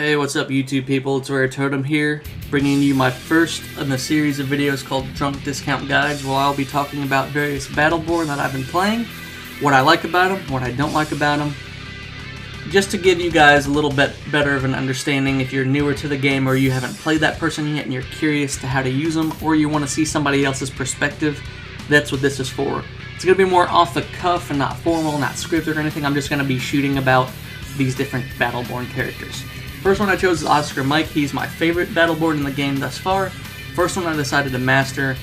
Hey, what's up YouTube people, it's RareTotem here, bringing you my first in a series of videos called Drunk Discount Guides, where I'll be talking about various Battleborn that I've been playing, what I like about them, what I don't like about them, just to give you guys a little bit better of an understanding if you're newer to the game or you haven't played that person yet and you're curious to how to use them, or you want to see somebody else's perspective. That's what this is for. It's going to be more off the cuff and not formal, not scripted or anything. I'm just going to be shooting about these different Battleborn characters. First one I chose is Oscar Mike. He's my favorite Battleborn in the game thus far. First one I decided to master.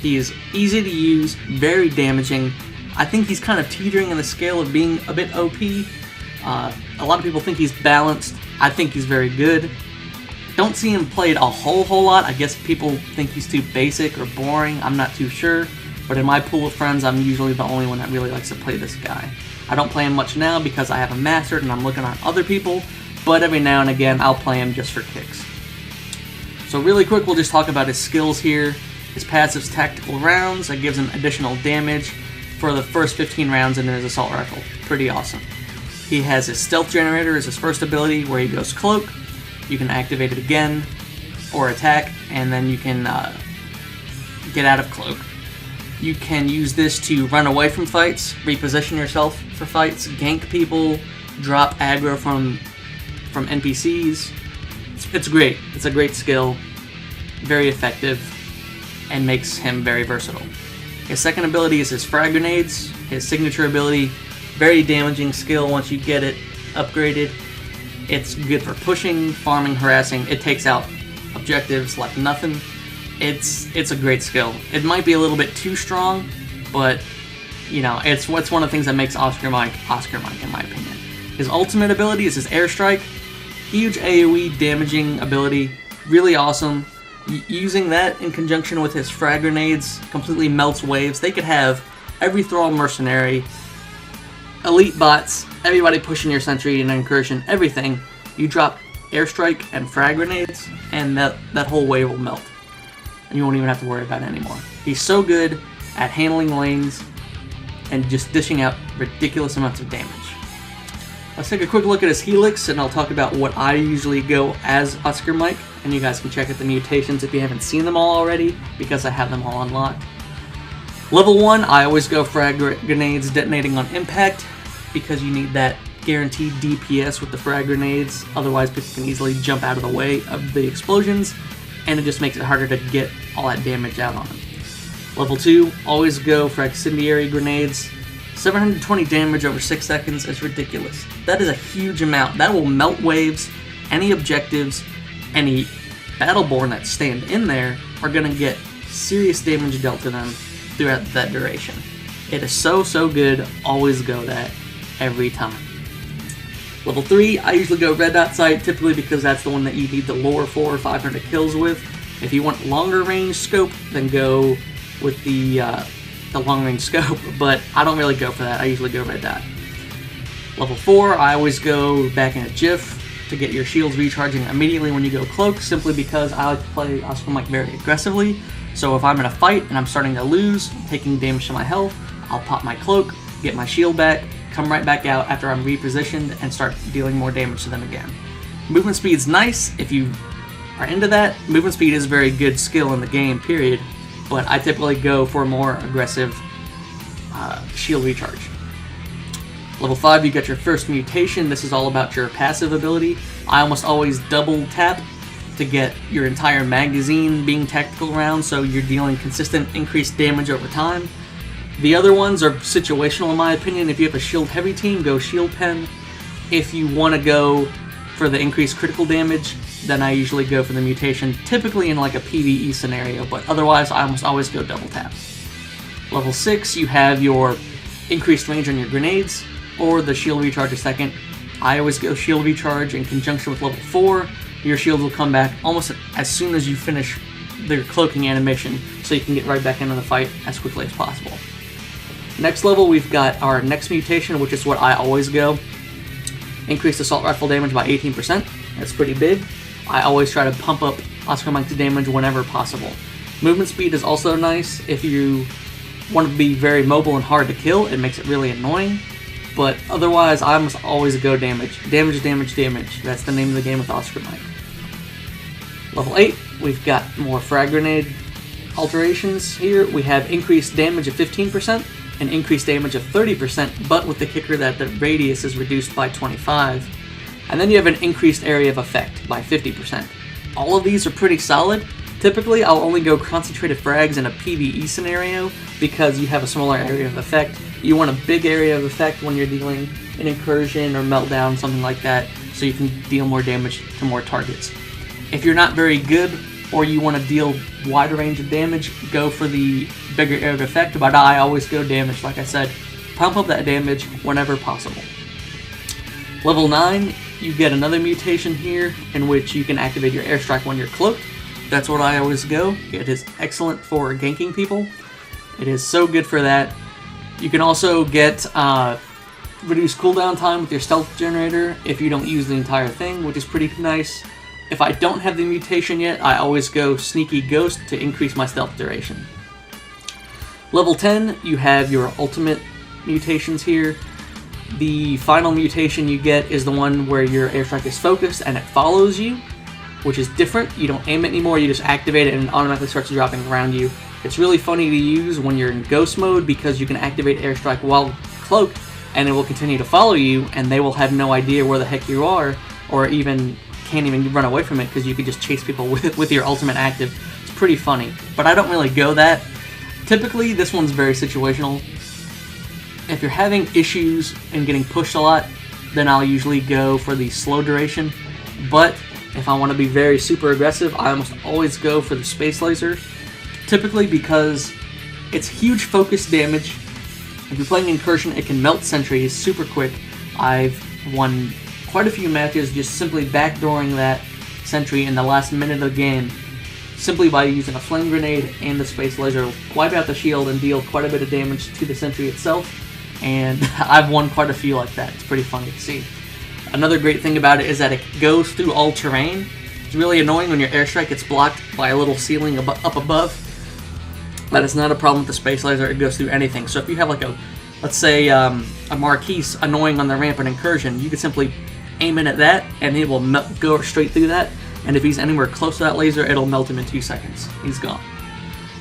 He is easy to use, very damaging. I think he's kind of teetering in the scale of being a bit OP. A lot of people think he's balanced. I think he's very good. Don't see him played a whole lot. I guess people think he's too basic or boring. I'm not too sure. But in my pool of friends, I'm usually the only one that really likes to play this guy. I don't play him much now because I haven't mastered and I'm looking at other people. But every now and again, I'll play him just for kicks. So really quick, we'll just talk about his skills here. His passive's Tactical Rounds. That gives him additional damage for the first 15 rounds in his Assault Rifle. Pretty awesome. He has his Stealth Generator as his first ability, where he goes Cloak. You can activate it again, or attack, and then you can get out of Cloak. You can use this to run away from fights, reposition yourself for fights, gank people, drop aggro from NPCs. It's great. It's a great skill, very effective, and makes him very versatile. His second ability is his Frag Grenades. His signature ability, very damaging skill once you get it upgraded. It's good for pushing, farming, harassing. It takes out objectives like nothing. It's a great skill. It might be a little bit too strong, but you know, it's one of the things that makes Oscar Mike in my opinion. His ultimate ability is his Airstrike. Huge AoE damaging ability, really awesome. Using that in conjunction with his Frag Grenades completely melts waves. They could have every Thrall mercenary, elite bots, everybody pushing your sentry and incursion, everything. You drop Airstrike and Frag Grenades, and that whole wave will melt. And you won't even have to worry about it anymore. He's so good at handling lanes and just dishing out ridiculous amounts of damage. Let's take a quick look at his helix, and I'll talk about what I usually go as Oscar Mike, and you guys can check out the mutations if you haven't seen them all already, because I have them all unlocked. Level 1, I always go Frag Grenades detonating on impact, because you need that guaranteed DPS with the Frag Grenades, otherwise people can easily jump out of the way of the explosions, and it just makes it harder to get all that damage out on them. Level 2, always go for Incendiary Grenades. 720 damage over 6 seconds is ridiculous. That is a huge amount. That will melt waves. Any objectives, any Battleborn that stand in there are going to get serious damage dealt to them throughout that duration. It is so good. Always go that every time. Level 3, I usually go Red Dot Sight, typically because that's the one that you need the lower 400 or 500 kills with. If you want longer range scope, then go with the long range scope, but I don't really go for that. I usually go Red Dot. Level 4, I always go back in a jiff to get your shields recharging immediately when you go Cloak, simply because I like to play Oscar Mike very aggressively. So if I'm in a fight and I'm starting to lose, taking damage to my health, I'll pop my Cloak, get my shield back, come right back out after I'm repositioned, and start dealing more damage to them again. Movement speed's nice. If you are into that, movement speed is a very good skill in the game, period. But I typically go for a more aggressive shield recharge. Level 5, you got your first mutation. This is all about your passive ability. I almost always double tap to get your entire magazine being tactical rounds, so you're dealing consistent increased damage over time. The other ones are situational in my opinion. If you have a shield heavy team, go Shield Pen. If you want to go for the increased critical damage, then I usually go for the mutation, typically in like a PvE scenario, but otherwise I almost always go double tap. Level 6, you have your increased range on your grenades, or the shield recharge a second. I always go shield recharge in conjunction with level 4. Your shields will come back almost as soon as you finish their cloaking animation, so you can get right back into the fight as quickly as possible. Next level, we've got our next mutation, which is what I always go. Increased assault rifle damage by 18%. That's pretty big. I always try to pump up Oscar Mike to damage whenever possible. Movement speed is also nice. If you want to be very mobile and hard to kill, it makes it really annoying. But otherwise, I must always go damage. Damage, damage, damage. That's the name of the game with Oscar Mike. Level 8, we've got more Frag Grenade alterations here. We have increased damage of 15% and increased damage of 30%, but with the kicker that the radius is reduced by 25. And then you have an increased area of effect by 50%. All of these are pretty solid. Typically, I'll only go concentrated frags in a PvE scenario because you have a smaller area of effect. You want a big area of effect when you're dealing an incursion or meltdown, something like that, so you can deal more damage to more targets. If you're not very good or you want to deal wider range of damage, go for the bigger area of effect, but I always go damage, like I said. Pump up that damage whenever possible. Level 9, you get another mutation here in which you can activate your Airstrike when you're cloaked. That's what I always go. It is excellent for ganking people. It is so good for that. You can also get reduced cooldown time with your stealth generator if you don't use the entire thing, which is pretty nice. If I don't have the mutation yet, I always go Sneaky Ghost to increase my stealth duration. Level 10, you have your ultimate mutations here. The final mutation you get is the one where your Airstrike is focused and it follows you, which is different. You don't aim it anymore, you just activate it and it automatically starts dropping around you. It's really funny to use when you're in ghost mode because you can activate Airstrike while cloaked and it will continue to follow you and they will have no idea where the heck you are, or even can't even run away from it because you can just chase people with your ultimate active. It's pretty funny, but I don't really go that. Typically, this one's very situational. If you're having issues and getting pushed a lot, then I'll usually go for the slow duration. But if I want to be very super aggressive, I almost always go for the space laser. Typically because it's huge focus damage. If you're playing Incursion, it can melt sentries super quick. I've won quite a few matches just simply backdooring that sentry in the last minute of the game, simply by using a flame grenade and the space laser. Wipe out the shield and deal quite a bit of damage to the sentry itself, and I've won quite a few like that. It's pretty funny to see. Another great thing about it is that it goes through all terrain. It's really annoying when your Airstrike gets blocked by a little ceiling up above. That is not a problem with the space laser. It goes through anything. So if you have like a, let's say a Marquise annoying on the ramp in Incursion, you can simply aim in at that and it will go straight through that. And if he's anywhere close to that laser, it'll melt him in 2 seconds. He's gone.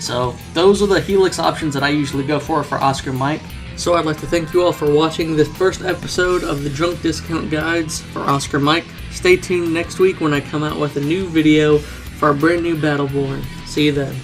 So those are the helix options that I usually go for Oscar Mike. So I'd like to thank you all for watching this first episode of the Drunk Discount Guides for Oscar Mike. Stay tuned next week when I come out with a new video for our brand new Battleborn. See you then.